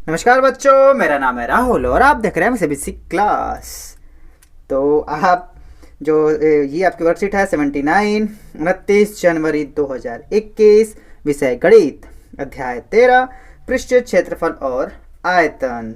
नमस्कार बच्चों, मेरा नाम है राहुल और आप देख रहे हैं सीबीएसई क्लास। तो आप जो ये आपकी वर्कशीट है 79 29 जनवरी 2021, विषय गणित, अध्याय 13, पृष्ठीय क्षेत्रफल और आयतन।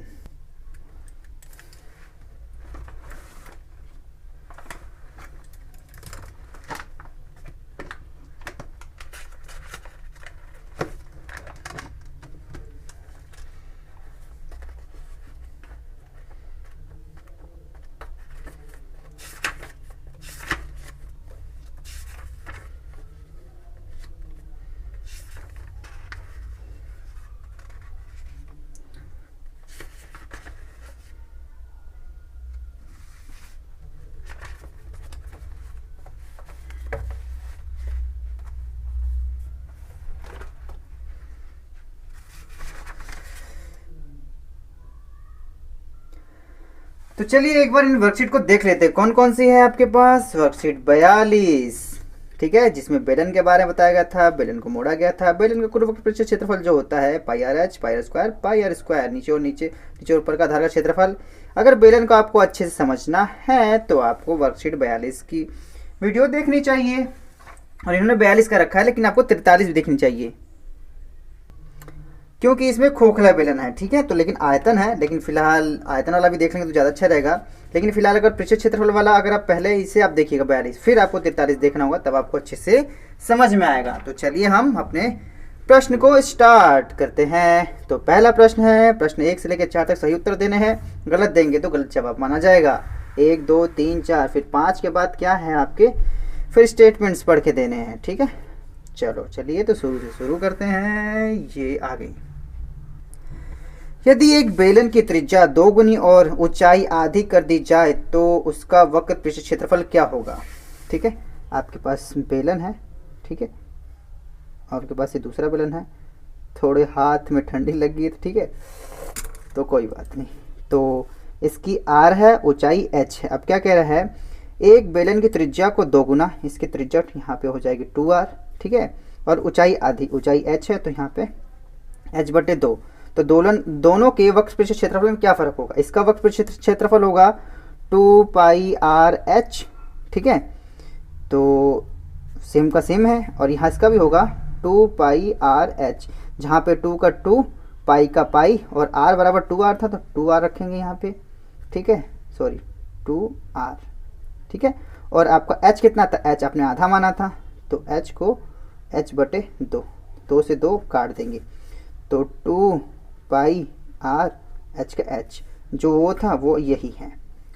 तो चलिए एक बार इन वर्कशीट को देख लेते हैं। कौन कौन सी है आपके पास? वर्कशीट 42, ठीक है, जिसमें बेलन के बारे में बताया गया था, बेलन को मोड़ा गया था। बेलन का कुल पृष्ठीय क्षेत्रफल जो होता है pi r h, pi r square, pi r square, नीचे और ऊपर का आधार का क्षेत्रफल। अगर बेलन को आपको अच्छे से समझना है तो आपको वर्कशीट 42 की वीडियो देखनी चाहिए। और इन्होंने 42 का रखा है, लेकिन आपको 43 भी देखनी चाहिए क्योंकि इसमें खोखला बेलन है, ठीक है। तो लेकिन आयतन है, लेकिन फिलहाल आयतन वाला भी देख लेंगे तो ज़्यादा अच्छा रहेगा। लेकिन फिलहाल अगर पृष्ठीय क्षेत्रफल वाला अगर आप पहले इसे आप देखिएगा 42, फिर आपको 43 देखना होगा, तब आपको अच्छे से समझ में आएगा। तो चलिए हम अपने प्रश्न को स्टार्ट करते हैं। तो पहला प्रश्न है, प्रश्न 1 से लेकर 4 तक सही उत्तर देने हैं। गलत देंगे तो गलत जवाब माना जाएगा। 1 2 3 4, फिर 5 के बाद क्या है आपके, फिर स्टेटमेंट्स पढ़ के देने हैं, ठीक है। चलिए तो शुरू से शुरू करते हैं। ये आ गई। यदि एक बेलन की त्रिज्या 2 गुनी और ऊंचाई आधी कर दी जाए तो उसका वक्र पृष्ठीय क्षेत्रफल क्या होगा? ठीक है, आपके पास बेलन है, ठीक है, और आपके पास ये दूसरा बेलन है। थोड़े हाथ में ठंडी लगी है, ठीक है, तो कोई बात नहीं। तो इसकी आर है, ऊंचाई एच है। अब क्या कह रहा है, एक बेलन की त्रिज्या को 2 गुना, इसकी त्रिज्या यहाँ पे हो जाएगी 2r, ठीक है, और ऊंचाई आधी, ऊंचाई h है, तो यहाँ पे h/2। तो दोनों के वक्र पृष्ठीय क्षेत्रफल में क्या फर्क होगा? इसका वक्र पृष्ठीय क्षेत्रफल होगा 2 पाई आर एच, ठीक है, तो सेम का सेम है। और यहाँ इसका भी होगा 2 पाई आर एच, जहाँ पे 2 का 2, पाई का पाई, और r बराबर 2r था तो 2r रखेंगे यहाँ पे, ठीक है, सॉरी 2r, ठीक है। और आपका h कितना था? h आपने आधा माना था, तो h को h/2, 2 से 2 काट देंगे, तो 2 पाई आर एच का एच जो वो था वो यही है।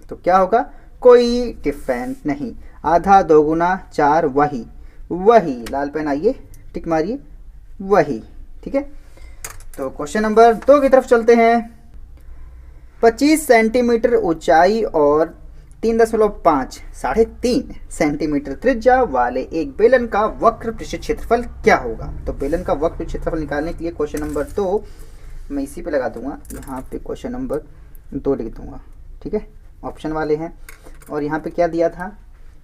तो क्या होगा? कोई डिफरेंट नहीं। आधा 2 गुना 4, वही लाल पेन आइए, टिक मारिए, वही, ठीक है। तो क्वेश्चन नंबर 2 की तरफ चलते हैं। 25 सेंटीमीटर ऊंचाई और 3.5 3.5 सेंटीमीटर त्रिज्या वाले एक बेलन का वक्र पृष्ठीय क्षेत्रफल क्या होगा? तो बेलन का वक्र पृष्ठीय क्षेत्रफल निकालने के लिए क्वेश्चन नंबर 2 मैं इसी पे लगा दूंगा, यहाँ पे क्वेश्चन नंबर 2 लिख दूंगा, ठीक है, ऑप्शन वाले हैं। और यहाँ पे क्या दिया था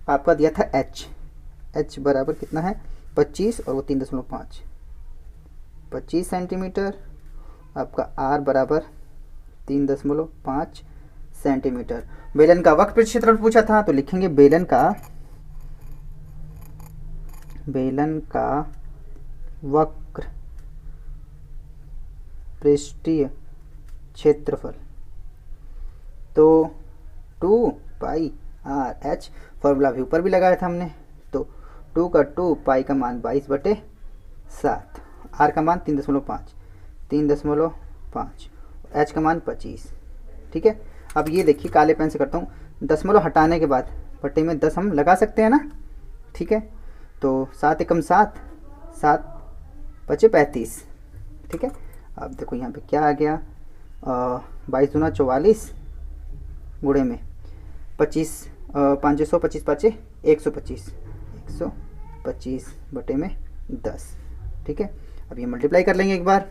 आपका? दिया था h बराबर कितना है? 25 और वो 3.5, 25 सेंटीमीटर। आपका r बराबर 3.5 सेंटीमीटर। बेलन का वक्र पृष्ठीय क्षेत्रफल पूछा था, तो लिखेंगे बेलन का वक्र पृष्ठीय क्षेत्रफल, तो 2 पाई आर एच, फॉर्मूला भी ऊपर भी लगाया था हमने। तो 2 का 2, पाई का मान 22/7, आर का मान 3.5, एच का मान 25, ठीक है। अब ये देखिए काले पेन से करता हूँ, दशमलव हटाने के बाद बटे में 10 हम लगा सकते हैं ना, ठीक है। तो 7 एकम 7, 7 पचे 35, ठीक है। अब देखो यहाँ पे क्या आ गया, 22 दूना 44 गुणे में 25, 500, 25 पाँचे 125, 125 बटे में 10, ठीक है। अब ये मल्टीप्लाई कर लेंगे एक बार।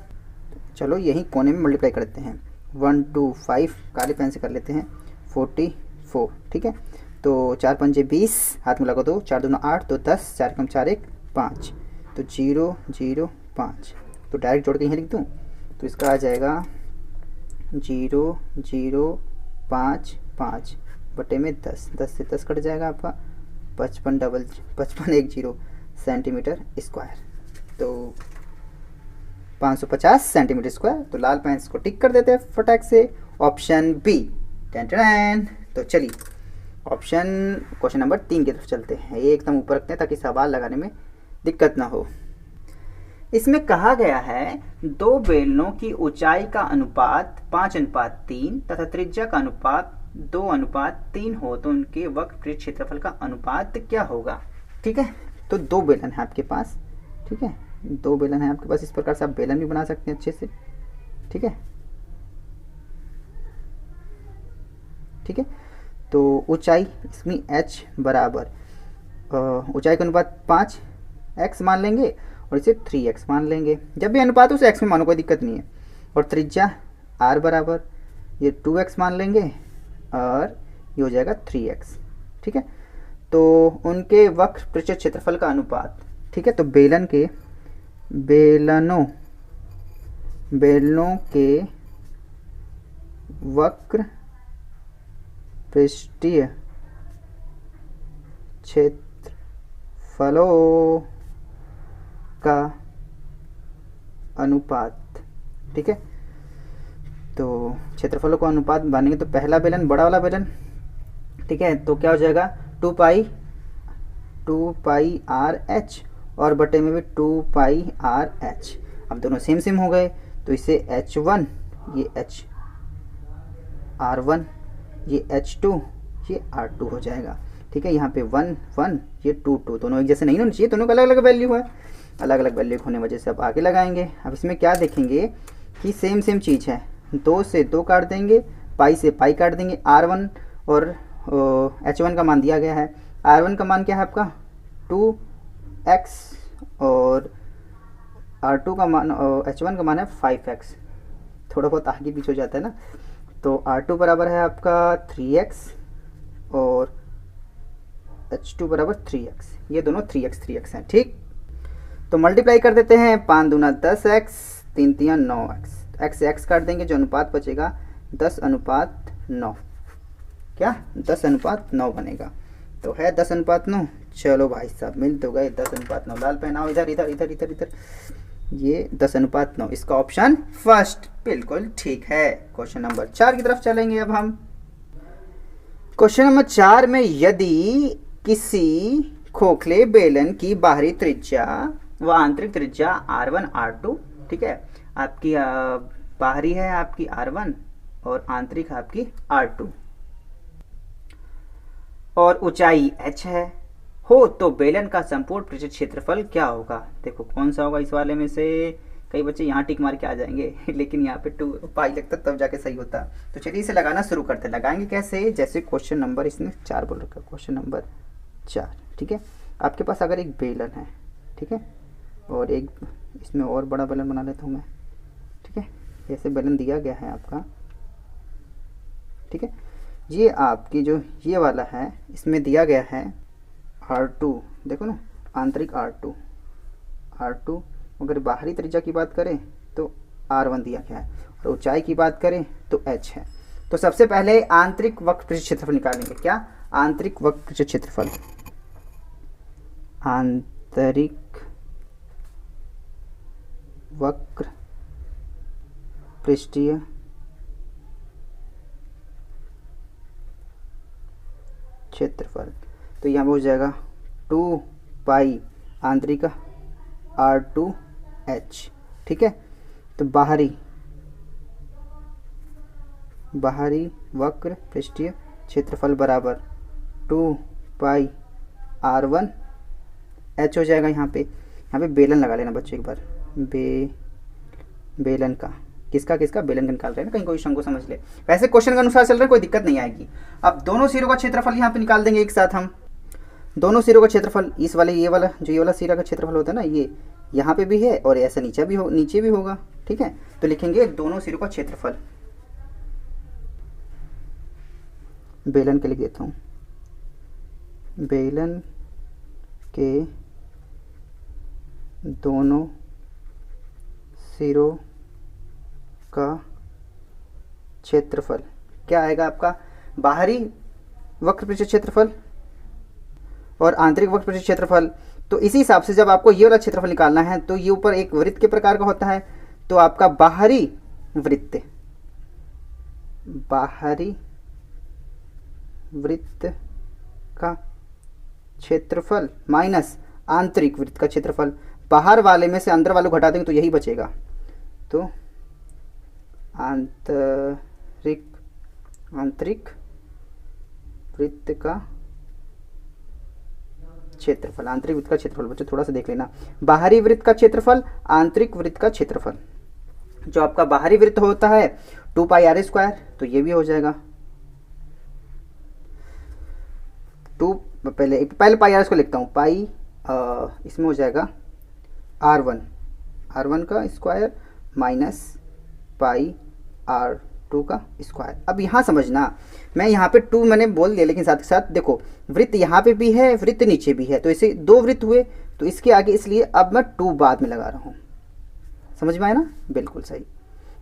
चलो यही कोने में मल्टीप्लाई करते हैं। 1 2 5 काले पेन से कर लेते हैं, 44, ठीक है। तो 4 पंजे 20, हाथ में लगा दो, 4 दूना 8, तो 10, 4 कम 4 1 5, तो 0 0 5। तो डायरेक्ट जोड़ के यहीं लिख दूँ, तो इसका आ जाएगा 0.055 बटे में 10, 10 से 10 कट जाएगा आपका 55 सेंटीमीटर स्क्वायर, तो 550 सेंटीमीटर स्क्वायर। तो लाल पेन को टिक कर देते हैं फटाक से, ऑप्शन बी। टेन। तो चलिए ऑप्शन क्वेश्चन नंबर 3 की तरफ चलते हैं। ये एकदम ऊपर रखते हैं ताकि सवाल लगाने में दिक्कत ना हो। इसमें कहा गया है दो बेलनों की ऊंचाई का अनुपात 5:3 तथा त्रिज्या का अनुपात 2:3 हो तो उनके वक्र क्षेत्रफल का अनुपात क्या होगा। ठीक है, तो दो बेलन है आपके पास। ठीक है, दो बेलन है आपके पास, इस प्रकार से आप बेलन भी बना सकते हैं अच्छे से। ठीक है, ठीक है, तो ऊंचाई इसमें h बराबर ऊंचाई का अनुपात 5x मान लेंगे और इसे 3x मान लेंगे। जब भी अनुपात हो उसे x में मानो, कोई दिक्कत नहीं है। और त्रिज्या r बराबर ये 2x मान लेंगे और ये हो जाएगा 3x। ठीक है, तो उनके वक्र पृष्ठ क्षेत्रफल का अनुपात। ठीक है, तो बेलनों के वक्र पृष्ठीय क्षेत्रफलों का अनुपात। ठीक है, तो क्षेत्रफलों का अनुपात बनेंगे तो पहला बेलन बड़ा वाला बेलन। ठीक है, तो क्या हो जाएगा 2 पाई आर एच और बटे में भी 2 पाई आर एच। अब दोनों सेम हो गए तो इसे H1 ये R1 ये H2 ये R2 हो जाएगा। ठीक है, यहाँ पे 1 1 ये 2 2, दोनों एक जैसे नहीं होने चाहिए, दोनों का अलग अलग वैल्यू है। अलग अलग वैल्यू होने वजह से अब आगे लगाएंगे। अब इसमें क्या देखेंगे कि सेम चीज़ है, 2 से 2 काट देंगे, पाई से पाई काट देंगे। R1 और H1 का मान दिया गया है। R1 का मान क्या है आपका 2x और R2 का मान H1 का मान है 5x। थोड़ा बहुत आगे पीछे हो जाता है ना। तो R2 बराबर है आपका 3x और H2 बराबर 3x, ये दोनों 3x हैं। ठीक, तो मल्टीप्लाई कर देते हैं, 5 दूना 10x, 3 3 9x, x से x काट देंगे, जो अनुपात बचेगा 10:9। क्या 10:9 बनेगा, तो है 10:9। चलो भाई साहब मिल तो गए 10:9। लाल पेन आओ इधर इधर इधर इधर इधर, ये 10:9, इसका ऑप्शन फर्स्ट बिल्कुल ठीक है। क्वेश्चन नंबर 4 की तरफ चलेंगे अब हम। क्वेश्चन नंबर 4 में यदि किसी खोखले बेलन की बाहरी त्रिज्या व आंतरिक त्रिज्या R1 R2, ठीक है, आपकी बाहरी है आपकी R1 और आंतरिक है आपकी R2 और ऊंचाई h है हो तो बेलन का संपूर्ण पृष्ठ क्षेत्रफल क्या होगा। देखो कौन सा होगा इस वाले में से, कई बच्चे यहाँ टिक मार के आ जाएंगे लेकिन यहाँ पे 2 पाई लगता तब जाके सही होता। तो चलिए इसे लगाना शुरू करते हैं। लगाएंगे कैसे, जैसे क्वेश्चन नंबर इसमें 4 बोल रखा है, क्वेश्चन नंबर 4। ठीक है, आपके पास अगर एक बेलन है, ठीक है, और एक इसमें और बड़ा बेलन बना लेता हूँ मैं। ठीक है, ऐसे बेलन दिया गया है आपका। ठीक है, ये आपकी जो ये वाला है इसमें दिया गया है R2, देखो ना आंतरिक R2। अगर बाहरी त्रिज्या की बात करें तो R1 दिया गया है और ऊंचाई की बात करें तो h है। तो सबसे पहले आंतरिक वक्र पृष्ठ क्षेत्रफल निकालेंगे। क्या आंतरिक वक्र पृष्ठ क्षेत्रफल, आंतरिक वक्र पृष्ठीय क्षेत्रफल, तो यहाँ हो जाएगा 2 पाई आंतरिक R2h। ठीक है, तो बाहरी वक्र पृष्ठीय क्षेत्रफल बराबर 2 पाई R1h हो जाएगा। यहाँ पे बेलन लगा लेना बच्चों एक बार, बेलन का किसका बेलन का निकाल रहे हैं ना, कहीं कोई शंको समझ ले। वैसे क्वेश्चन के अनुसार चल रहा है, कोई दिक्कत नहीं आएगी। अब दोनों सिरों का क्षेत्रफल यहाँ पे निकाल देंगे एक साथ हम। दोनों सिरों का क्षेत्रफल, इस वाले ये वाला सिरा का क्षेत्रफल होता है ना, ये यहाँ पे भी है और ऐसा नीचे भी होगा। ठीक है, तो लिखेंगे दोनों सिरों का क्षेत्रफल। बेलन के लिख देता हूँ, बेलन के दोनों सिरों का क्षेत्रफल क्या आएगा आपका, बाहरी वक्र पृष्ठ क्षेत्रफल और आंतरिक वक्र पृष्ठ क्षेत्रफल। तो इसी हिसाब से जब आपको ये वाला क्षेत्रफल निकालना है तो ये ऊपर एक वृत्त के प्रकार का होता है, तो आपका बाहरी वृत्त, बाहरी वृत्त का क्षेत्रफल माइनस आंतरिक वृत्त का क्षेत्रफल। बाहर वाले में से अंदर वाले को घटा देंगे तो यही बचेगा, तो आंतरिक वृत्त का क्षेत्रफल, आंतरिक वृत्त का क्षेत्रफल। बच्चों थोड़ा सा देख लेना, बाहरी वृत्त का क्षेत्रफल, आंतरिक वृत्त का क्षेत्रफल। जो आपका बाहरी वृत्त होता है 2 पाई आर स्क्वायर, तो ये भी हो जाएगा 2, पहले पाई आर को लिखता हूँ, पाई इसमें हो जाएगा R1 का स्क्वायर माइनस पाई R2 का स्क्वायर। अब यहाँ समझना, मैं यहाँ पे 2 मैंने बोल दिया, लेकिन साथ के साथ देखो वृत्त यहाँ पे भी है, वृत्त नीचे भी है, तो इसे 2 वृत्त हुए, तो इसके आगे इसलिए अब मैं 2 बाद में लगा रहा हूँ। समझ में आया ना, बिल्कुल सही,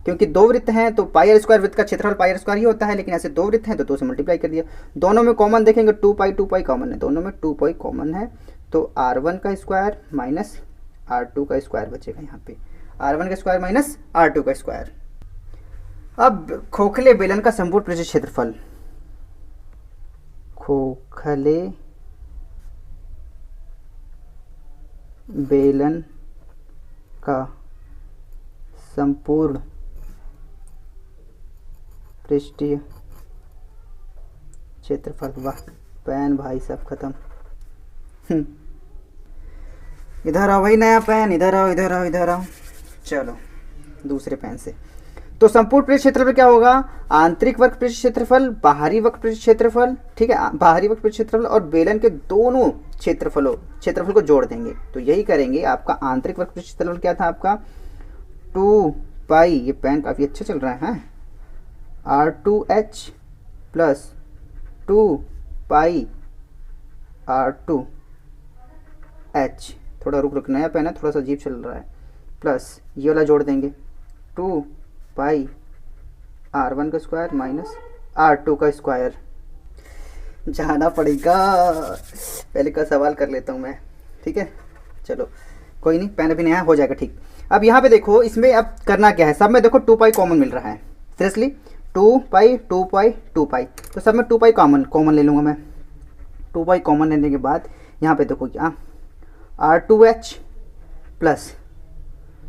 क्योंकि 2 वृत्त हैं तो पाई आर स्क्वायर वृत्त का क्षेत्रफल पाई आर स्क्वायर ही होता है, लेकिन ऐसे 2 वृत्त हैं तो 2 से मल्टीप्लाई कर दिया। दोनों में कॉमन देखेंगे, 2 पाई कॉमन है, दोनों में 2 पाई कॉमन है, तो R1 का स्क्वायर माइनस R2 का स्क्वायर बचेगा यहाँ पे, R1 का स्क्वायर माइनस R2 का स्क्वायर। अब खोखले बेलन का संपूर्ण पृष्ठ क्षेत्रफल, खोखले बेलन का संपूर्ण पृष्ठीय क्षेत्रफल। वाह पेन भाई साहब खत्म। इधर आओ भाई नया पेन, इधर आओ इधर आओ इधर आओ। चलो दूसरे पेन से, तो संपूर्ण पृष्ठ क्षेत्रफल क्या होगा, आंतरिक वक्र पृष्ठ क्षेत्रफल, बाहरी वक्र पृष्ठ क्षेत्रफल, ठीक है, बाहरी वक्र पृष्ठ क्षेत्रफल और बेलन के दोनों क्षेत्रफल को जोड़ देंगे, तो यही करेंगे। आपका आंतरिक वक्र पृष्ठ क्षेत्रफल क्या था आपका 2 पाई, ये पेन काफ़ी अच्छा चल रहा है, R2H प्लस 2 पाई R2H, थोड़ा रुक नया पेन है, थोड़ा सा अजीब चल रहा है, प्लस ये वाला जोड़ देंगे 2 पाई R1 का स्क्वायर माइनस R2 का स्क्वायर। जाना पड़ेगा, पहले का सवाल कर लेता हूँ मैं, ठीक है, चलो कोई नहीं, पेन अभी नया हो जाएगा, ठीक। अब यहाँ पे देखो, इसमें अब करना क्या है, सब में देखो 2 पाई कॉमन मिल रहा है, सीरियसली 2 पाई, तो सब में 2 पाई कॉमन ले लूँगा मैं। 2 पाई कॉमन लेने के बाद यहाँ पे देखो क्या R2H प्लस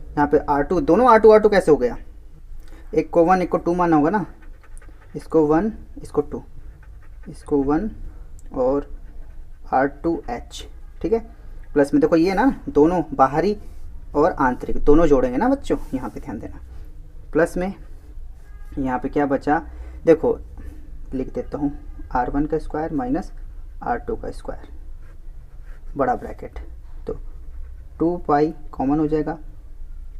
यहाँ पे R2, दोनों R2 कैसे हो गया, एक को 1 एक को 2 माना होगा ना, इसको 1 इसको 2, इसको 1 और R2H, ठीक है, प्लस में देखो ये ना दोनों बाहरी और आंतरिक दोनों जोड़ेंगे ना बच्चों, यहाँ पे ध्यान देना, प्लस में यहाँ पे क्या बचा, देखो लिख देता हूँ R1 का स्क्वायर माइनस R2 का स्क्वायर, बड़ा ब्रैकेट, तो 2 पाई कॉमन हो जाएगा,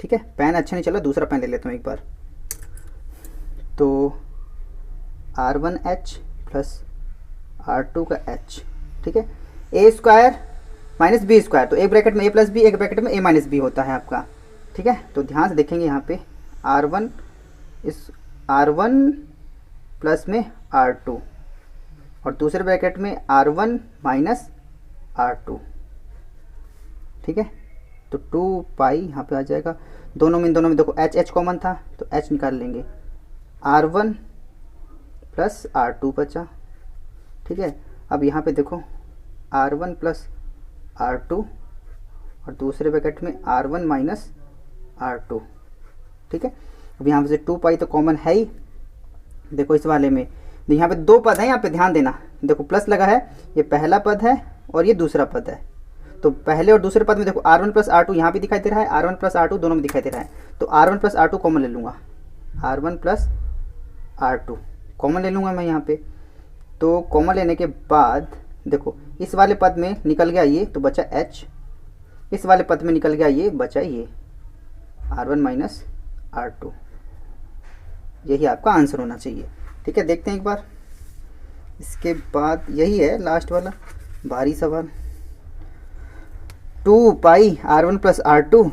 ठीक है। पेन अच्छा नहीं चला, दूसरा पेन ले लेता हूँ एक बार, तो R1H प्लस R2 का H, ठीक है, ए स्क्वायर माइनस बी स्क्वायर, तो एक ब्रैकेट में a प्लस बी, एक ब्रैकेट में a माइनस बी होता है आपका, ठीक है। तो ध्यान से देखेंगे यहाँ पे R1 प्लस में R2 और दूसरे ब्रैकेट में R1 माइनस R2, ठीक है, तो 2 पाई यहाँ पे आ जाएगा, दोनों में देखो H कॉमन था तो H निकाल लेंगे, R1 प्लस R2 बचा, ठीक है। अब यहाँ पे देखो R1 प्लस R2 और दूसरे ब्रैकेट में R1 माइनस R2, ठीक है। अब यहाँ पे से 2 पाई तो कॉमन है ही, देखो इस वाले में यहाँ पे 2 पद है, यहाँ पे ध्यान देना, देखो प्लस लगा है, ये पहला पद है और ये दूसरा पद है, तो पहले और दूसरे पद में देखो R1 प्लस R2 यहाँ भी दिखाई दे रहा है, R1 प्लस R2 दोनों में दिखाई दे रहा है, तो R1 प्लस R2 कॉमन ले लूँगा, R1 प्लस R2 कॉमन ले लूँगा मैं यहाँ पे। तो कॉमन लेने के बाद देखो इस वाले पद में निकल गया ये, तो बचा H, इस वाले पद में निकल गया ये, बचा ये R1 माइनस R2, यही आपका आंसर होना चाहिए, ठीक है। देखते हैं एक बार, इसके बाद यही है लास्ट वाला भारी सवाल, 2 पाई R1 प्लस R2,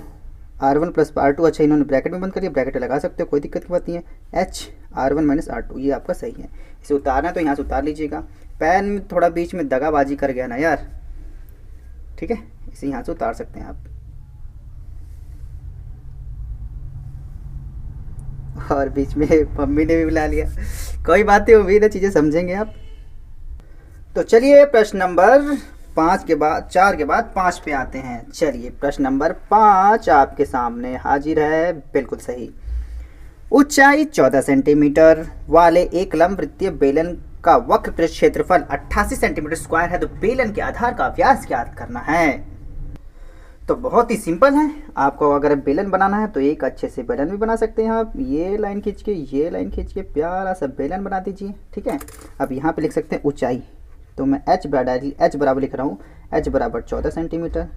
अच्छा इन्होंने ब्रैकेट में बंद कर दिया, ब्रैकेट लगा सकते हो, कोई दिक्कत की बात नहीं है, H R1 माइनस R2, ये आपका सही है। इसे उतारना है तो यहाँ से उतार लीजिएगा। पेन में थोड़ा बीच में दगाबाजी कर गया ना यार, ठीक है, इसे यहाँ से उतार सकते हैं आप। और बीच में मम्मी ने भी बुला लिया, कोई बात नहीं, उम्मीद है चीज़ें समझेंगे आप। तो चलिए प्रश्न नंबर 5 के बाद 4 के बाद 5 पे आते हैं। चलिए प्रश्न नंबर 5 आपके सामने हाजिर है, बिल्कुल सही। ऊंचाई 14 सेंटीमीटर वाले एक लंब वृत्तीय बेलन का वक्र पृष्ठ क्षेत्रफल 88 सेंटीमीटर स्क्वायर है, तो बेलन के आधार का व्यास ज्ञात करना है। तो बहुत ही सिंपल है, आपको अगर बेलन बनाना है तो एक अच्छे से बेलन भी बना सकते हैं आप। ये लाइन खींच के, ये लाइन खींच के प्यारा सा बेलन बना दीजिए, ठीक है। अब यहाँ पे लिख सकते हैं ऊंचाई, तो मैं h बराबर लिख रहा हूँ, h बराबर 14 सेंटीमीटर,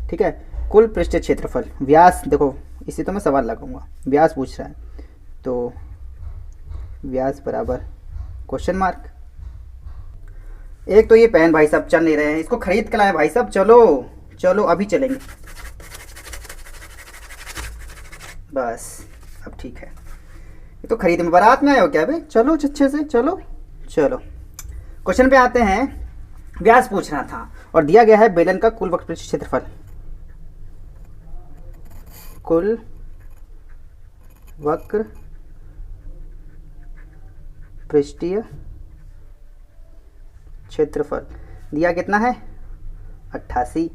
ठीक है। कुल पृष्ठ क्षेत्रफल, व्यास देखो, इसी तो मैं सवाल लगाऊंगा, व्यास पूछ रहा है, तो व्यास बराबर क्वेश्चन मार्क। एक तो ये पेन भाई साहब चल नहीं रहे हैं, इसको खरीद के लाए भाई साहब, चलो चलो अभी चलेंगे, बस अब ठीक है। ये तो खरीद में बारात में आए हो क्या भाई, चलो अच्छे से, चलो चलो क्वेश्चन पे आते हैं। व्यास पूछना था और दिया गया है बेलन का कुल वक्र पृष्ठ क्षेत्रफल, कुल वक्र पृष्ठीय क्षेत्रफल दिया कितना है 88,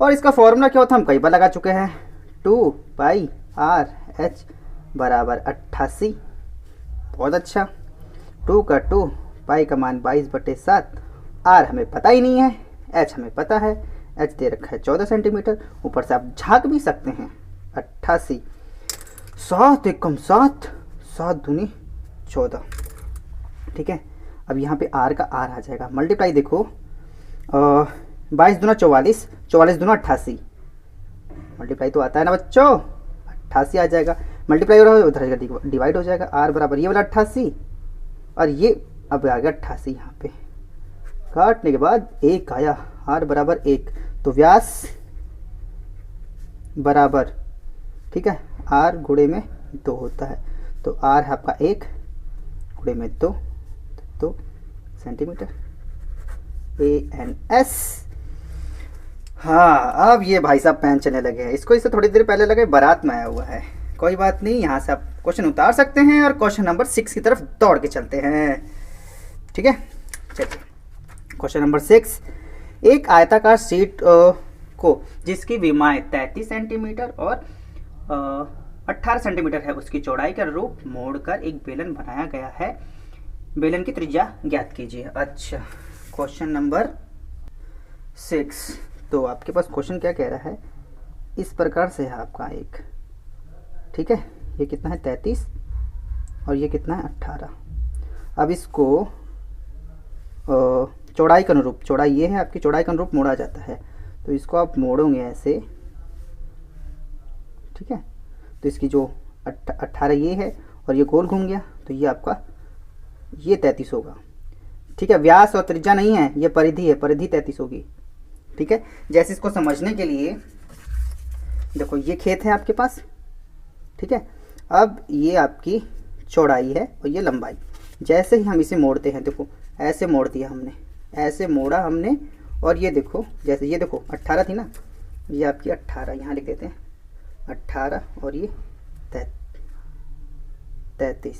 और इसका फॉर्मूला क्या होता है हम कई बार लगा चुके हैं, 2πr/h बराबर 88। बहुत अच्छा, 2 का 2, पाई का मान 22/7, r हमें पता ही नहीं है, h हमें पता है, h दे रखा है 14 सेंटीमीटर, ऊपर से आप झाँक भी सकते हैं। 88, 7 एकम 7, 7 दूनी 14, ठीक है। अब यहाँ पे r का r आ जाएगा, मल्टीप्लाई देखो, 22 दूना 44, 44 दूना 88, मल्टीप्लाई तो आता है ना बच्चों, 88 आ जाएगा। मल्टीप्लाई हो रहा है उधर डिवाइड हो जाएगा, r बराबर ये वाला 88 और ये अब आ गया 88, यहाँ पे काटने के बाद 1 आया, r बराबर 1, तो व्यास बराबर, ठीक है, r गुणे में 2 होता है, तो r है आपका 1 गुणे में 2 सेंटीमीटर, ANS। हाँ अब ये भाई साहब पेन चलने लगे हैं, इसको इससे थोड़ी देर पहले लगे बारात में आया हुआ है, कोई बात नहीं, यहाँ से आप क्वेश्चन उतार सकते हैं और क्वेश्चन नंबर 6 की तरफ दौड़ के चलते हैं, ठीक है। चलिए क्वेश्चन नंबर 6, एक आयताकार शीट को जिसकी विमाएं 33 सेंटीमीटर और 18 सेंटीमीटर है, उसकी चौड़ाई का रूप मोड़कर एक बेलन बनाया गया है, बेलन की त्रिज्या ज्ञात कीजिए। अच्छा क्वेश्चन नंबर 6, तो आपके पास क्वेश्चन क्या कह रहा है, इस प्रकार से है आपका एक, ठीक है, ये कितना है 33 और ये कितना है 18। अब इसको चौड़ाई के अनुरूप, चौड़ाई ये है आपकी, चौड़ाई के अनुरूप मोड़ा जाता है, तो इसको आप मोड़ोगे ऐसे, ठीक है, तो इसकी जो 18 ये है और ये गोल घूम गया, तो ये आपका ये 33 होगा, ठीक है। व्यास और त्रिज्या नहीं है, ये परिधि है, परिधि 33 होगी, ठीक है। जैसे इसको समझने के लिए देखो, ये खेत है आपके पास, ठीक है, अब ये आपकी चौड़ाई है और ये लंबाई, जैसे ही हम इसे मोड़ते हैं, देखो ऐसे मोड़ दिया हमने, ऐसे मोड़ा हमने, और ये देखो, जैसे ये देखो 18 थी ना, ये आपकी 18, यहाँ लिख देते हैं 18 और ये 33,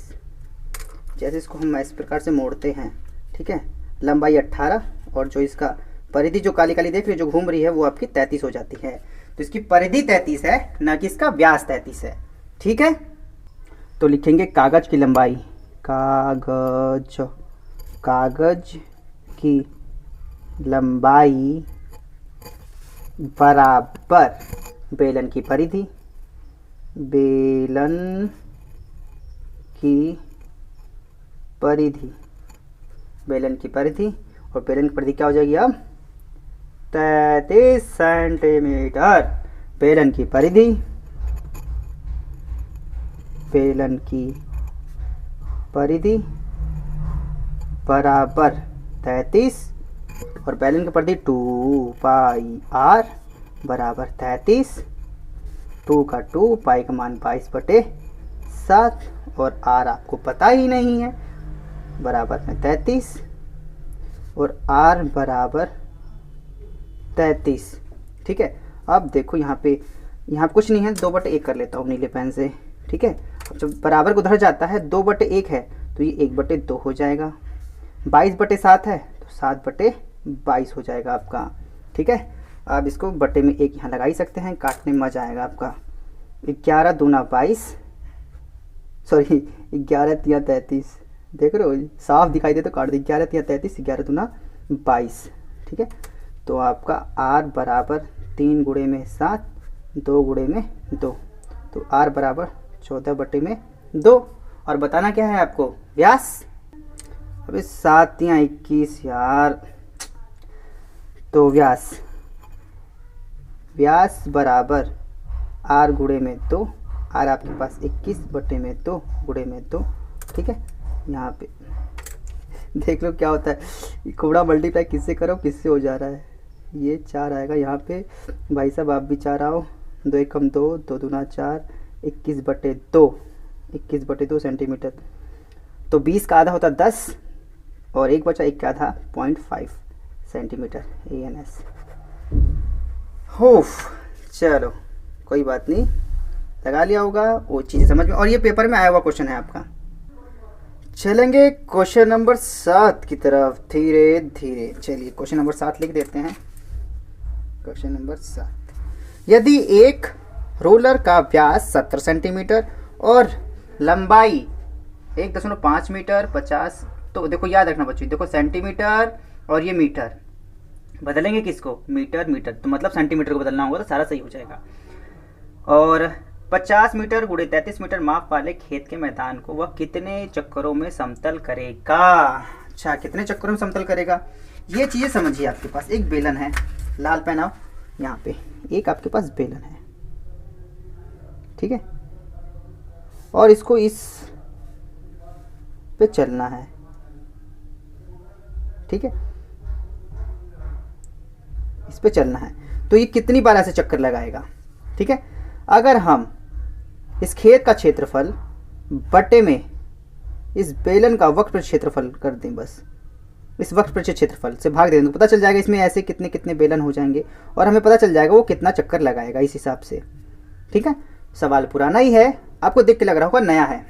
जैसे इसको हम इस प्रकार से मोड़ते हैं, ठीक है, लंबाई 18 और जो इसका परिधि जो काली काली देख रही है जो घूम रही है वो आपकी 33 हो जाती है, तो इसकी परिधि 33 है, ना कि इसका व्यास 33 है, ठीक है। तो लिखेंगे कागज की लंबाई, कागज की लंबाई बराबर बेलन की परिधि, बेलन की परिधि, बेलन की परिधि, और बेलन की परिधि क्या हो जाएगी अब 33 सेंटीमीटर, बेलन की परिधि, बेलन की परिधि बराबर 33 और बेलन की परिधि 2πr बराबर 33, 2 का 2, पाई का मान 22/7 और r आपको पता ही नहीं है, बराबर में 33 और r बराबर 33। ठीक है, अब देखो यहाँ पे कुछ नहीं है, 2/1 कर लेता हूँ नीले पेन से। ठीक है, अब जब बराबर को उधर जाता है 2/1 है तो ये 1/2 हो जाएगा। 22/7 है तो 7/22 हो जाएगा आपका। ठीक है, अब इसको बटे में 1 यहाँ लगा ही सकते हैं, काटने में मजा आएगा आपका। 11 दूना 22, सॉरी 11 तिया 33, देख रहे हो साफ दिखाई दे तो काट दे। 11 तिया 33, 11 दूना 22। ठीक है, तो आपका r बराबर 3 गुणे में 7, 2 गुणे में 2, तो r बराबर 14/2। और बताना क्या है आपको, व्यास। अबे 7 या 21 यार, तो व्यास बराबर r गुणे में 2, r आपके पास 21/2 गुणे में 2। ठीक है, यहाँ पे देख लो क्या होता है, कोड़ा मल्टीप्लाई किससे करो किससे हो जा रहा है। ये 4 आएगा यहाँ पे, भाई साहब आप भी 4 आओ, 2 एकम 2, 2 दूना 4, 21/2 सेंटीमीटर। तो 20 का आधा होता 10 और 1 बचा 1 का आधा 0.5 सेंटीमीटर ANS। होफ, चलो कोई बात नहीं, लगा लिया होगा वो चीज़ें समझ में। और ये पेपर में आया हुआ क्वेश्चन है आपका। चलेंगे क्वेश्चन नंबर 7 की तरफ धीरे धीरे। चलिए क्वेश्चन नंबर 7 लिख देते हैं। क्वेश्चन नंबर 7, यदि एक रोलर का व्यास 70 सेंटीमीटर और लंबाई 1.5 मीटर 50, तो देखो याद रखना बच्चों, देखो सेंटीमीटर और ये मीटर, बदलेंगे किसको, मीटर, तो मतलब सेंटीमीटर को बदलना होगा तो सारा सही हो जाएगा। और 50 मीटर गुणे 33 मीटर माप वाले खेत के मैदान को वह कितने चक्करों में समतल करेगा। अच्छा, कितने चक्करों में समतल करेगा, ये चीज़ें समझिए। आपके पास एक बेलन है, लाल पेन आओ यहाँ पे, एक आपके पास बेलन है। ठीक है, और इसको इस पे चलना है। ठीक है, इस पे चलना है, तो ये कितनी बार ऐसे चक्कर लगाएगा। ठीक है, अगर हम इस खेत का क्षेत्रफल बटे में इस बेलन का वक्र क्षेत्रफल कर दें, बस इस वक्र क्षेत्रफल से भाग दें तो पता चल जाएगा इसमें ऐसे कितने कितने बेलन हो जाएंगे और हमें पता चल जाएगा वो कितना चक्कर लगाएगा इस हिसाब से। ठीक है, सवाल पुराना ही है, आपको देख के लग रहा होगा नया है।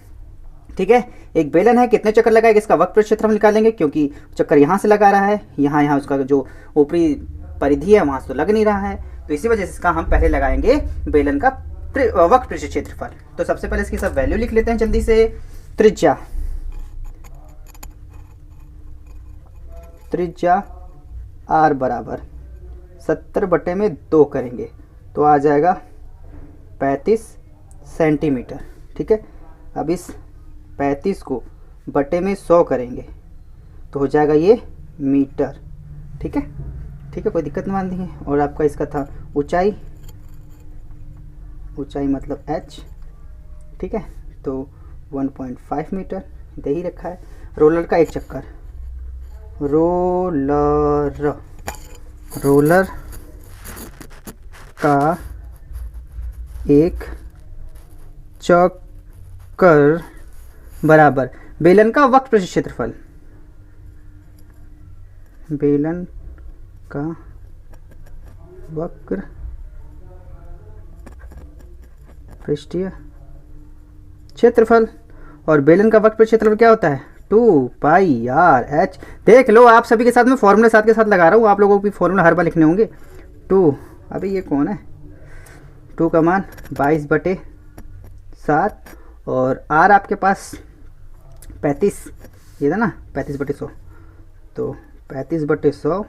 ठीक है, एक बेलन है, कितने चक्कर लगाएगा, इसका वक्र क्षेत्रफल निकालेंगे, क्योंकि चक्कर यहाँ से लगा रहा है, यहाँ उसका जो ऊपरी परिधि है वहाँ से तो लग नहीं रहा है, तो इसी वजह से इसका हम पहले लगाएंगे बेलन का वक्र क्षेत्रफल। तो सबसे पहले इसकी सब वैल्यू लिख लेते हैं जल्दी से। त्रिज्या r बराबर 70/2 करेंगे तो आ जाएगा 35 सेंटीमीटर। ठीक है, अब इस 35 को बटे में 100 करेंगे तो हो जाएगा ये मीटर। ठीक है, कोई दिक्कत नहीं है। और आपका इसका था ऊंचाई मतलब h। ठीक है, तो 1.5 मीटर दे ही रखा है। रोलर का एक चक्कर, रोलर का एक चक्कर बराबर बेलन का वक्र क्षेत्रफल, बेलन का वक्र पृष्ठीय क्षेत्रफल। और बेलन का वक्र क्षेत्रफल क्या होता है, 2πr/h। देख लो, आप सभी के साथ में फॉर्मूले साथ के साथ लगा रहा हूँ, आप लोगों को भी फॉर्मूला हर बार लिखने होंगे। 2, अभी ये कौन है, 2 का मान 22/7 और r आपके पास 35, ये था ना 35/100, तो 35/100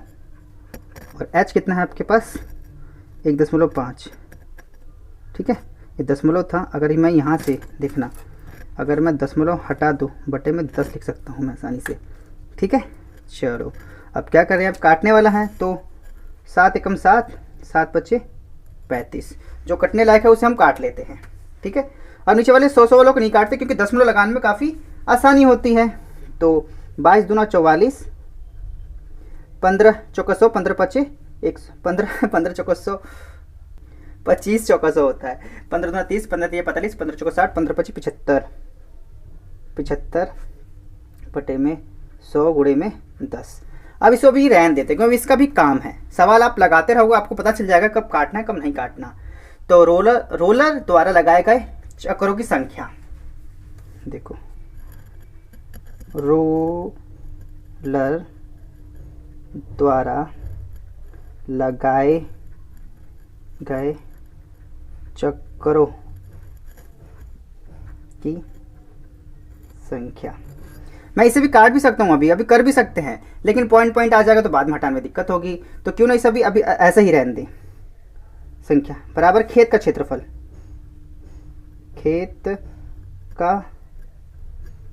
और h कितना है आपके पास 1.5। ठीक है, ये दशमलव था, अगर मैं यहाँ से देखना, अगर मैं दशमलव हटा दूँ बटे में 10 लिख सकता हूँ मैं आसानी से। ठीक है, चलो अब क्या करें, अब काटने वाला है तो 7 एकम 7, 7 बचे 35, जो कटने लायक है उसे हम काट लेते हैं। ठीक है, अब नीचे वाले 100 वालों को नहीं काटते क्योंकि दशमलव लगाने में काफ़ी आसानी होती है। तो 22 दूना 44, 15 चौका 100, 15 पचे 115, 15 चौका 100, 25 चौका 100 होता है, 15 दूना 30, 15 3 45, 15 चौका 60, 15 पचे 75। 75 बटे में 100 गुणे में 10। अब इसको भी रहने देते हैं क्योंकि इसका भी काम है। सवाल आप लगाते रहोगे, आपको पता चल जाएगा कब काटना है कब नहीं काटना। तो रोलर द्वारा लगाए गए चक्रों की संख्या, देखो रोलर द्वारा लगाए गए चक्रों की संख्या। मैं इसे भी काट भी सकता हूँ, अभी कर भी सकते हैं, लेकिन पॉइंट आ जाएगा तो बाद में हटाने में दिक्कत होगी, तो क्यों नहीं सभी अभी ऐसे ही रहने दें। संख्या बराबर खेत का क्षेत्रफल, खेत का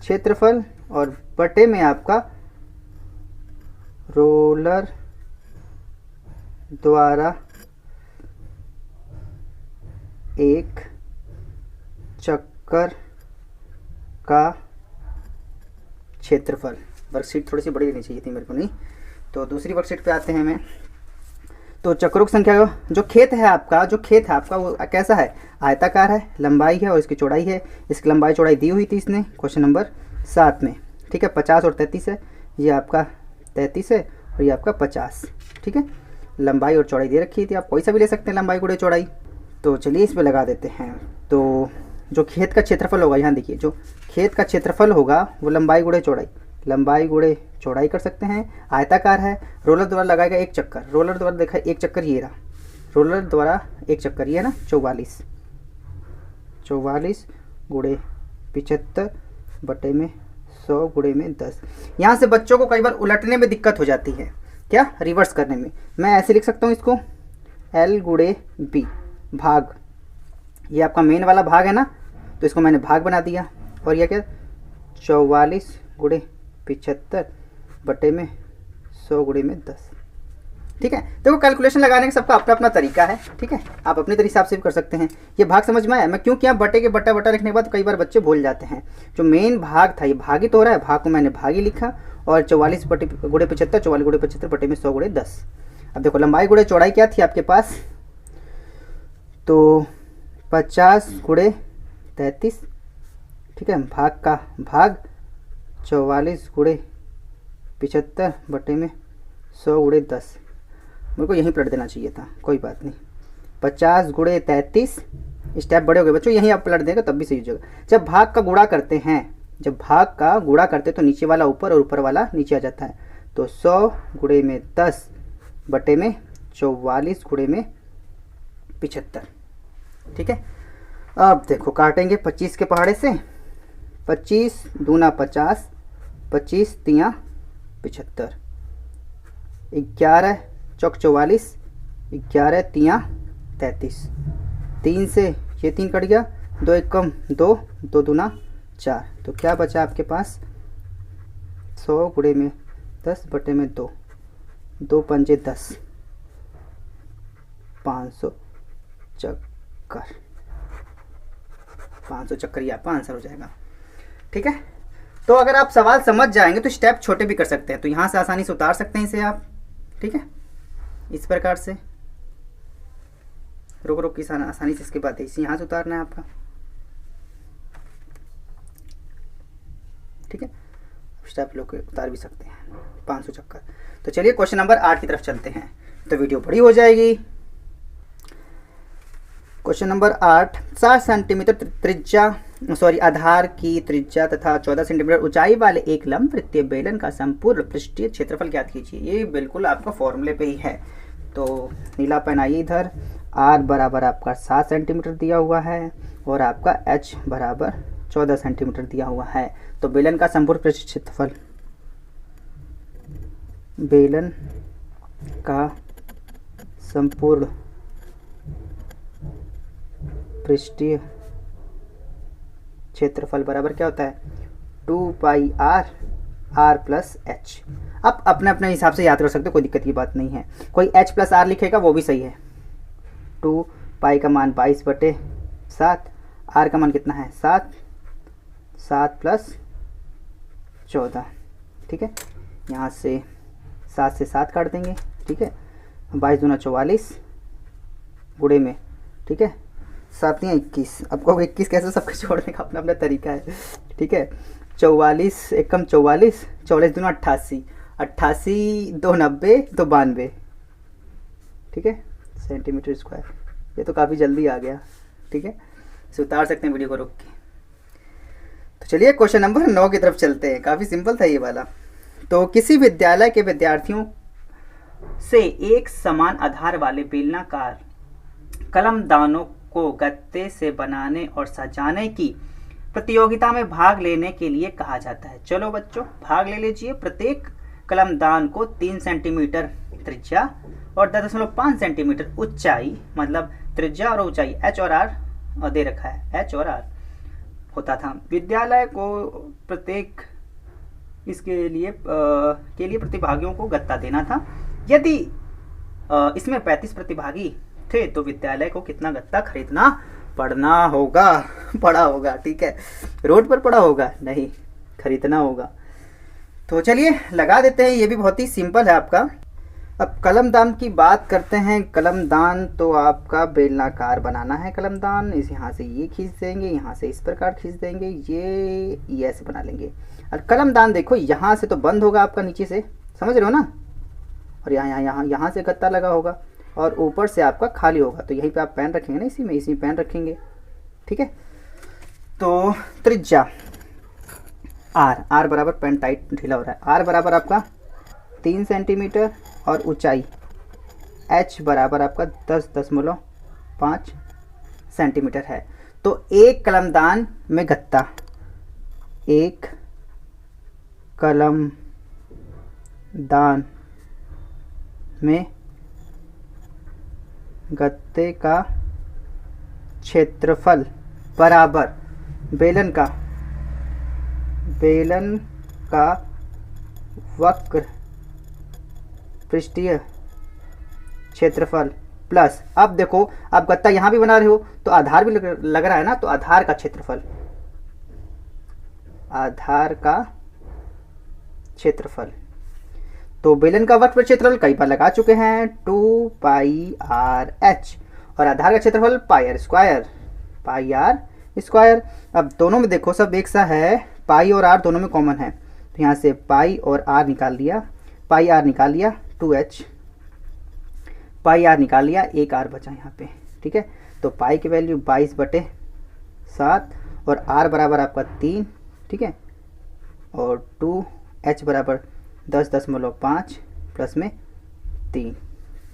क्षेत्रफल और बटे में आपका रोलर द्वारा एक चक्कर का क्षेत्रफल। वर्कशीट थोड़ी सी बड़ी लेनी चाहिए थी मेरे को, नहीं तो दूसरी वर्कशीट पे आते हैं मैं। तो चक्रों की संख्या, जो खेत है आपका वो कैसा है, आयताकार है, लंबाई है और इसकी चौड़ाई है। इसकी लंबाई चौड़ाई दी हुई थी इसने क्वेश्चन नंबर 7 में, ठीक है। 50 और 33 है, ये आपका 33 है और ये आपका 50, ठीक है। लंबाई और चौड़ाई दे रखी थी, आप कोई सा भी ले सकते हैं लंबाई गुणे चौड़ाई। तो चलिए इस पर लगा देते हैं। तो जो खेत का क्षेत्रफल होगा, यहाँ देखिए जो खेत का क्षेत्रफल होगा वो लंबाई गुणे चौड़ाई कर सकते हैं। आयताकार है, रोलर द्वारा लगाया गया एक चक्कर, रोलर द्वारा देखा एक चक्कर ये रहा, रोलर द्वारा एक चक्कर ये है ना 44 गुणे 75 बटे में 100 गुणे में 10। यहाँ से बच्चों को कई बार उलटने में दिक्कत हो जाती है, क्या रिवर्स करने में। मैं ऐसे लिख सकता हूँ इसको, L गुणे B भाग, ये आपका मेन वाला भाग है ना, तो इसको मैंने भाग बना दिया। और यह क्या 44 गुणे 75 बटे में 100 गुणे में 10, ठीक है। देखो कैलकुलेशन लगाने का सबका अपना अपना तरीका है, ठीक है। आप अपने हिसाब से भी कर सकते हैं। ये भाग समझ में आया, मैं क्यों किया, बटे के बटा लिखने के बाद कई बार बच्चे भूल जाते हैं। जो मेन भाग था ये भाग ही तो हो रहा है, भाग को मैंने भाग ही लिखा और 44 गुणे 75 44 गुणे 75 बटे में 100 गुणे 10। अब देखो लंबाई गुणे चौड़ाई क्या थी आपके पास, तो 50 गुणे 33, ठीक है, भाग का भाग 44 गुणे 75 बटे में 100 गुणे 10। मेरे को यहीं पलट देना चाहिए था, कोई बात नहीं। 50 गुणे 33, स्टेप बड़े हो गए बच्चों, यहीं आप पलट देगा तब भी सही हो जाएगा। जब भाग का गुणा करते हैं, तो नीचे वाला ऊपर और ऊपर वाला नीचे आ जाता है। तो 100 गुणे में 10 बटे में 44 गुणे में 75, ठीक है। अब देखो काटेंगे 25 के पहाड़े से, 25 दूना 50, 25 तियाँ 75, 11 चौक 44, 11 तियाँ 33, 3 से ये 3 कट गया, 2 एक कम 2, 2 दूना 4, तो क्या बचा आपके पास 100 गुणे में 10 बटे में 2, 2 पंजे 10, 500 चक्कर, 500 चक्कर ये आपका आंसर हो जाएगा, ठीक है। तो अगर आप सवाल समझ जाएंगे तो स्टेप छोटे भी कर सकते हैं, तो यहाँ से आसानी से उतार सकते हैं इसे आप, ठीक है, इस प्रकार से रुक की आसानी से। इसके बाद इसे यहाँ से उतारना है आपका, ठीक है। स्टेप लोग उतार भी सकते हैं 500 चक्कर। तो चलिए क्वेश्चन नंबर 8 की तरफ चलते हैं, तो वीडियो बड़ी हो जाएगी। क्वेश्चन नंबर 8, 7 सेंटीमीटर आधार की त्रिज्या तथा 14 सेंटीमीटर ऊंचाई वाले एक लंब वृत्तीय बेलन का संपूर्ण पृष्ठीय क्षेत्रफल ज्ञात कीजिए। ये बिल्कुल आपका फॉर्मूले पे ही है, तो नीला पेन आइए इधर। R बराबर आपका 7 सेंटीमीटर दिया हुआ है और आपका H बराबर 14 सेंटीमीटर दिया हुआ है। तो बेलन का संपूर्ण पृष्ठीय क्षेत्रफल, बेलन का संपूर्ण पृष्ठीय क्षेत्रफल बराबर क्या होता है 2 पाई r प्लस h। आप अपने अपने हिसाब से याद कर सकते हो, कोई दिक्कत की बात नहीं है। कोई h प्लस r लिखेगा वो भी सही है। 2 पाई का मान 22 बटे 7, r का मान कितना है 7, 7 प्लस 14, ठीक है। यहाँ से 7 से 7 काट देंगे, ठीक है। 22 दूना 44 गुणे में, ठीक है, 7 या 21। अब कहोगे 21 कैसे, सबके छोड़ने का अपना अपना तरीका है, ठीक है। 44 एकम 44, 44 दूना 88, 88 2 90 2 92, ठीक है, सेंटीमीटर स्क्वायर। ये तो काफ़ी जल्दी आ गया, ठीक है, इसे उतार सकते हैं वीडियो को रोक के। तो चलिए क्वेश्चन नंबर 9 की तरफ चलते हैं। काफ़ी सिंपल था ये वाला। तो किसी विद्यालय के विद्यार्थियों से एक समान आधार वाले बेलनाकार कलमदानों को गत्ते से बनाने और सजाने की प्रतियोगिता में भाग लेने के लिए कहा जाता है। चलो बच्चों भाग ले लीजिए। प्रत्येक कलमदान को 3 सेंटीमीटर त्रिज्या और 10.5 सेंटीमीटर ऊंचाई, मतलब त्रिज्या और ऊंचाई एच और आर दे रखा है, एच और आर होता था। विद्यालय को प्रत्येक इसके लिए प्रतिभागियों को गत्ता देना था। यदि इसमें 35 प्रतिभागी थे तो विद्यालय को कितना गत्ता खरीदना पड़ा होगा, ठीक है, रोड पर पड़ा होगा नहीं, खरीदना होगा। तो चलिए लगा देते हैं, ये भी बहुत ही सिंपल है आपका। अब कलमदान की बात करते हैं। कलमदान तो आपका बेलनाकार बनाना है कलमदान। इस यहाँ से ये खींच देंगे, यहाँ से इस प्रकार खींच देंगे, ये ऐसे बना लेंगे। और कलमदान देखो यहाँ से तो बंद होगा आपका, नीचे से, समझ रहे हो ना, और यहाँ से गत्ता लगा होगा और ऊपर से आपका खाली होगा। तो यहीं पे आप पेन रखेंगे ना, इसी में पेन रखेंगे, ठीक है। तो त्रिज्या आर बराबर, पेन टाइट ढीला हो रहा है, आर बराबर आपका 3 सेंटीमीटर और ऊंचाई एच बराबर आपका 10.5 सेंटीमीटर है। तो एक कलमदान में गत्ता, एक कलमदान में गत्ते का क्षेत्रफल बराबर बेलन का वक्र पृष्ठीय क्षेत्रफल प्लस, अब देखो आप गत्ता यहाँ भी बना रहे हो तो आधार भी लग रहा है ना, तो आधार का क्षेत्रफल। तो बेलन का वक्र क्षेत्रफल कई बार लगा चुके हैं, 2πr/h, और आधार का क्षेत्रफल पाई आर स्क्वायर। अब दोनों में देखो सब एक सा है, पाई और आर दोनों में कॉमन है, तो यहाँ से पाई और आर निकाल लिया, पाई आर निकाल लिया, 2h, पाई आर निकाल लिया, एक आर बचा यहाँ पे, ठीक है। तो पाई की वैल्यू 22/7 और आर बराबर आपका 3, ठीक है, और 2h बराबर 10.5 प्लस में 3,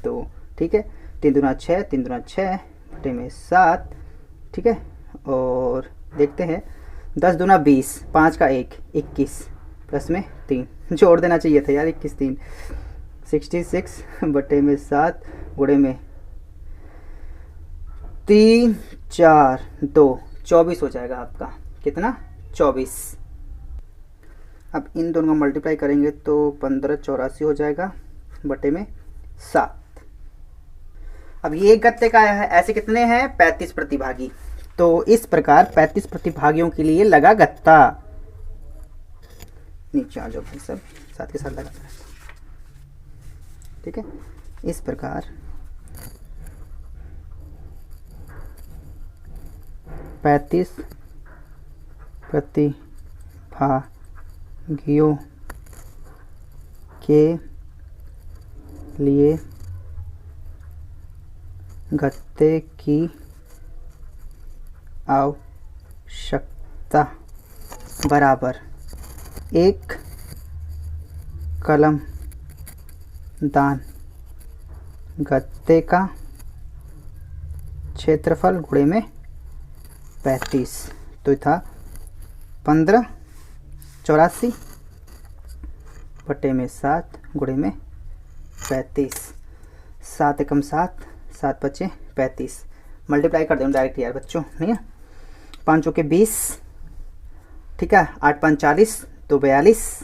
तो ठीक है, 3 दूना 6, 3 दूना 6 बटे में 7, ठीक है। और देखते हैं 10 दूना 20, 5 का 1, 21 प्लस में 3, जोड़ देना चाहिए था यार, 21 3, 66 बटे में 7 गुणे में 3 4 2, 24 हो जाएगा आपका, कितना 24। अब इन दोनों का मल्टीप्लाई करेंगे तो 1584 हो जाएगा बटे में 7। अब ये गत्ते का है, ऐसे कितने हैं 35 प्रतिभागी, तो इस प्रकार 35 प्रतिभागियों के लिए लगा गत्ता। नीचे आ जाओ भाई सब साथ के साथ लगा, ठीक है। इस प्रकार 35 प्रतिभागियों के लिए गत्ते की आवश्यकता बराबर एक कलमदान गत्ते का क्षेत्रफल गुणे में 35, तो था 1584 बटे में 7 गुणे में 35, 7 एकम 7, 7 बचे 35, मल्टीप्लाई कर दें डायरेक्ट यार बच्चों, नहीं है, 5 चौके 20, ठीक है, 8 5 40, 2 42,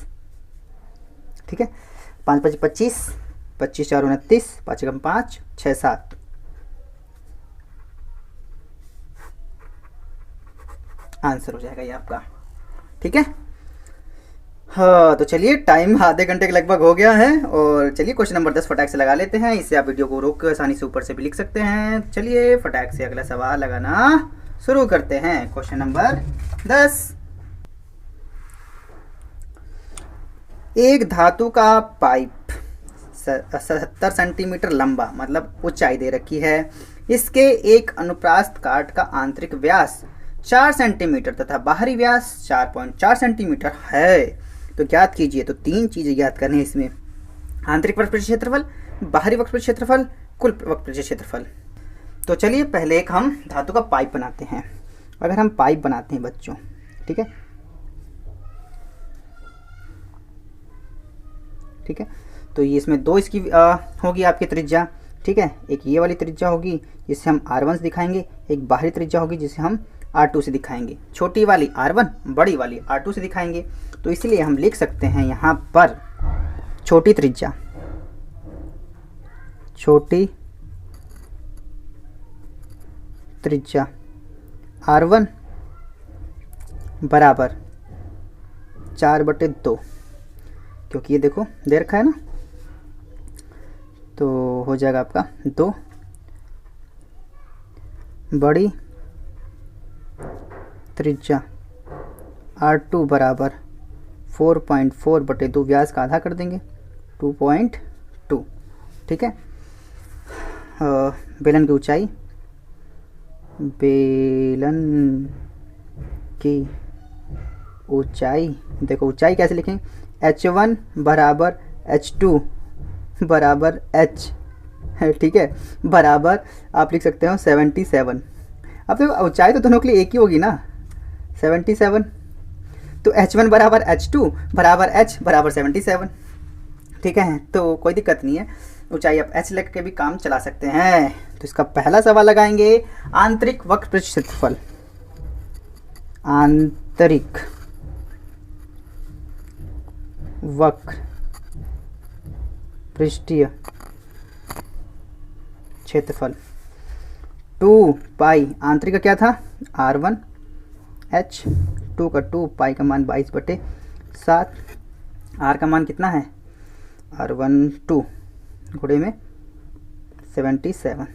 ठीक है, 5 5 25, 25 4 29, 5 एकम 5, 6 7, आंसर हो जाएगा ये आपका, ठीक है। हाँ तो चलिए टाइम आधे घंटे के लगभग हो गया है, और चलिए क्वेश्चन नंबर 10 फटाक से लगा लेते हैं। इससे आप वीडियो को रोक कर आसानी से ऊपर से भी लिख सकते हैं। चलिए फटाक से अगला सवाल लगाना शुरू करते हैं। क्वेश्चन नंबर 10, एक धातु का पाइप 70 सेंटीमीटर लंबा, मतलब ऊंचाई दे रखी है, इसके एक अनुप्रास्थ काट का आंतरिक व्यास 4 सेंटीमीटर तथा बाहरी व्यास 4.4 सेंटीमीटर है, तो ज्ञात कीजिए। तो 3 चीजें ज्ञात करनी है इसमें, आंतरिक वक्र क्षेत्रफल, बाहरी वक्र क्षेत्रफल, कुल वक्र क्षेत्रफल। तो चलिए पहले एक हम धातु का पाइप बनाते हैं। अगर हम पाइप बनाते हैं बच्चों, ठीक है, ठीक है, तो ये इसमें 2 इसकी होगी आपकी त्रिज्या, ठीक है, एक ये वाली त्रिज्या होगी जिसे हम R1 से दिखाएंगे, एक बाहरी त्रिज्या होगी जिसे हम R2 से दिखाएंगे, छोटी वाली R1, बड़ी वाली R2 से दिखाएंगे। तो इसलिए हम लिख सकते हैं यहाँ पर छोटी त्रिज्या, छोटी त्रिज्या R1 बराबर 4/2, क्योंकि ये देखो दे रखा है ना, तो हो जाएगा आपका 2। बड़ी त्रिज्या R2 बराबर 4.4/2, व्यास का आधा कर देंगे 2.2, ठीक है। बेलन की ऊंचाई, बेलन की ऊंचाई, देखो ऊंचाई कैसे लिखें, H1 बराबर H2 बराबर H, ठीक है, बराबर आप लिख सकते हो 77। अब तो ऊंचाई तो दोनों के लिए एक ही होगी ना, 77, तो H1 बराबर H2 बराबर H बराबर 77, ठीक है। तो कोई दिक्कत नहीं है, ऊंचाई आप H लेकर के भी काम चला सकते हैं। तो इसका पहला सवाल लगाएंगे, आंतरिक वक्र पृष्ठ क्षेत्रफल, आंतरिक वक्र पृष्ठीय क्षेत्रफल 2 पाई, आंतरिक का क्या था R1 H, 2 का 2, पाई का मान 22/7, R का मान कितना है R1 2 गुणे में 77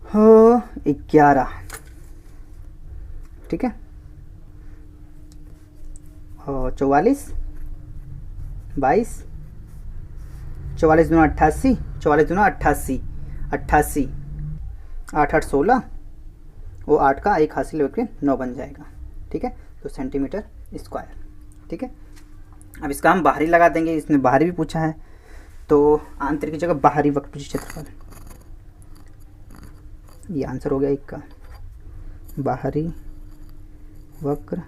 हो 11, ठीक है, और 44, 22, 44 दूना 88, 44 दूना 88, 88, 8 8 16, वो 8 का 1 हासिल होकर 9 बन जाएगा, ठीक है। तो सेंटीमीटर स्क्वायर, ठीक है। अब इसका हम बाहरी लगा देंगे, इसने बाहरी भी पूछा है, तो आंतरिक की जगह बाहरी वक्र पृष्ठीय क्षेत्रफल, ये आंसर हो गया एक का, बाहरी वक्र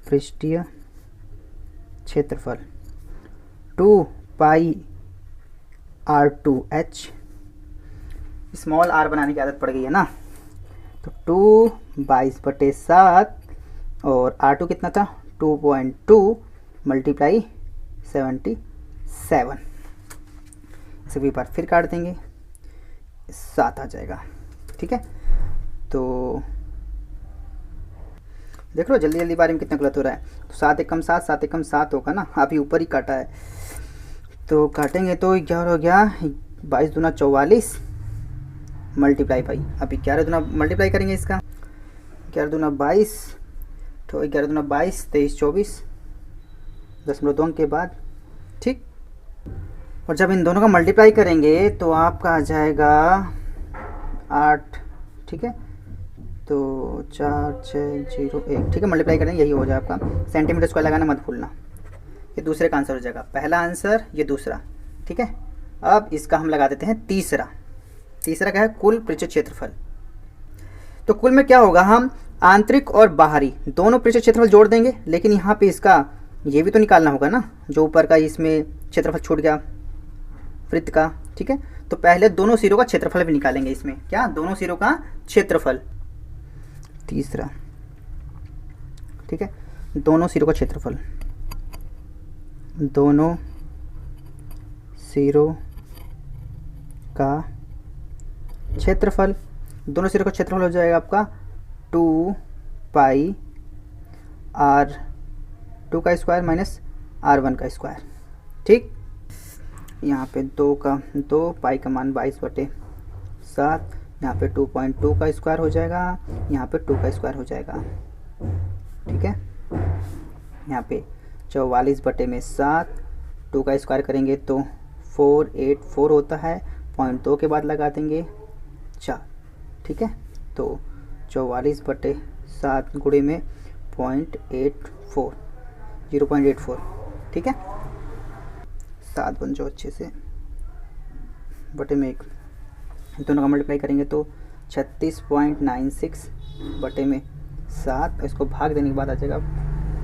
पृष्ठीय क्षेत्रफल 2 पाई R2H, स्मॉल r बनाने की आदत पड़ गई है ना, तो 2 22/7 और R2 कितना था 2.2 मल्टीप्लाई 77, इसे भी बार फिर काट देंगे, 7 आ जाएगा, ठीक है। तो देख लो जल्दी जल्दी बारे में कितना गलत हो रहा है, तो 7 एकम 7, 7 एकम 7 होगा ना, अभी ऊपर ही काटा है, तो काटेंगे तो 11 हो गया, 22 दूना 44 मल्टीप्लाई भाई, अभी 11 दूना मल्टीप्लाई करेंगे इसका, 11 दूना 22, तो 11 दूना 22, 23 24, 0.2 अंक के बाद, ठीक। और जब इन दोनों का मल्टीप्लाई करेंगे तो आपका आ जाएगा 8, ठीक है, तो 4 6 0 1, ठीक है, मल्टीप्लाई करेंगे यही हो जाए आपका, सेंटीमीटर स्क्वायर लगाना मत भूलना, ये दूसरे का आंसर हो जाएगा, पहला आंसर ये दूसरा, ठीक है। अब इसका हम लगा देते हैं तीसरा, तीसरा क्या है कुल पृष्ठीय क्षेत्रफल। तो कुल में क्या होगा, हम आंतरिक और बाहरी दोनों पृष्ठीय क्षेत्रफल जोड़ देंगे, लेकिन यहाँ पे इसका ये भी तो निकालना होगा ना, जो ऊपर का इसमें क्षेत्रफल छूट गया वृत्त का, ठीक है। तो पहले दोनों सिरों का क्षेत्रफल भी निकालेंगे, इसमें क्या दोनों सिरों का क्षेत्रफल, तीसरा, ठीक है, दोनों सिरों का क्षेत्रफल, दोनों सिरों का क्षेत्रफल, दोनों सिरों का क्षेत्रफल हो जाएगा आपका 2 पाई R2 का स्क्वायर माइनस R1 का स्क्वायर, ठीक। यहाँ पे 2 का 2, पाई का मान 22/7, यहाँ पे 2.2 का स्क्वायर हो जाएगा, यहाँ पे 2 का स्क्वायर हो जाएगा, ठीक है। यहाँ पे 44/7, 2 का स्क्वायर करेंगे तो 484 होता है, 0.2 के बाद लगा देंगे 4। ठीक है, तो 44/7 गुणे में 0.84, 0.84। ठीक है, 7 बन जाओ अच्छे से, बटे में 1, दोनों का मल्टीप्लाई करेंगे तो 36.96 बटे में 7, इसको भाग देने के बाद आ जाएगा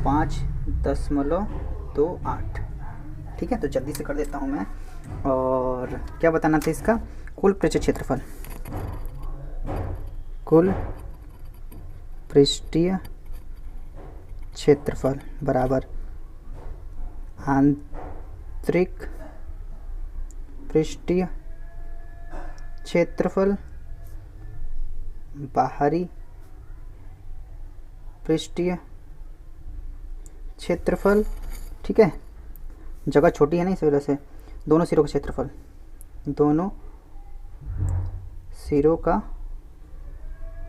5.28। ठीक है, तो जल्दी से कर देता हूँ मैं। और क्या बताना था इसका, कुल पृष्ठीय क्षेत्रफल, कुल पृष्ठीय क्षेत्रफल बराबर आंतरिक पृष्ठीय क्षेत्रफल बाहरी पृष्ठीय क्षेत्रफल। ठीक है, जगह छोटी है ना, इस वजह से दोनों सिरों का क्षेत्रफल, दोनों सिरों का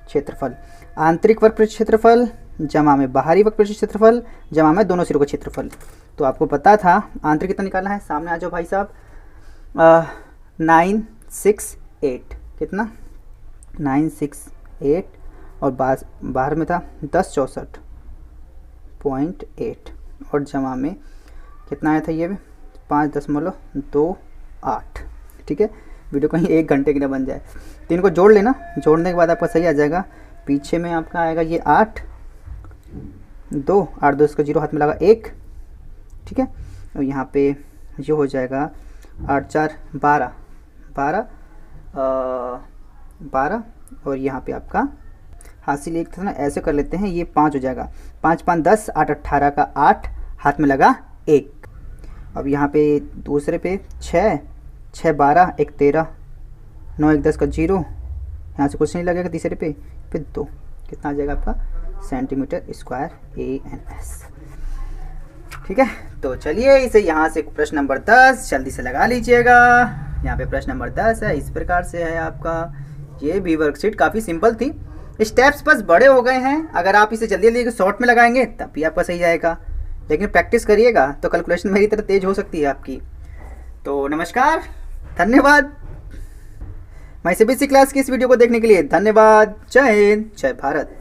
क्षेत्रफल, आंतरिक वक्र पृष्ठ क्षेत्रफल जमा में बाहरी वक्र पृष्ठ क्षेत्रफल जमा में दोनों सिरों का क्षेत्रफल। तो आपको पता था आंतरिक कितना निकालना है, सामने आ जाओ भाई साहब, 968, कितना 968, और बाहर में था 1064.8, और जमा में कितना आया था ये 5.28। ठीक है, वीडियो कहीं 1 घंटे की ना बन जाए, तो इनको जोड़ लेना, जोड़ने के बाद आपका सही आ जाएगा। पीछे में आपका आएगा ये 8 2 इसका 0 हाथ में लगा 1। ठीक है, और यहाँ पे ये हो जाएगा 8 4 12 12, और यहाँ पे आपका हासिल 1 था ना, ऐसे कर लेते हैं, ये 5 हो जाएगा, 5 5 10, 8 18 का 8 हाथ में लगा 1। अब यहाँ पे दूसरे पे 6 6 12, 1 13, 9 1 10 का 0, यहाँ से कुछ नहीं लगेगा, तीसरे पे 2, कितना आ जाएगा आपका सेंटीमीटर स्क्वायर ANS। ठीक है, तो चलिए इसे यहाँ से प्रश्न नंबर 10 जल्दी से लगा लीजिएगा। यहाँ पे प्रश्न नंबर 10 है, इस प्रकार से है आपका। ये भी वर्कशीट काफ़ी सिंपल थी, स्टेप्स बस बड़े हो गए हैं। अगर आप इसे जल्दी जल्दी शॉर्ट में लगाएंगे तब भी आपका सही जाएगा, लेकिन प्रैक्टिस करिएगा तो कैलकुलेशन मेरी तरह तेज हो सकती है आपकी। तो नमस्कार, धन्यवाद। मैं CBSE क्लास की इस वीडियो को देखने के लिए धन्यवाद। जय हिंद, जय भारत।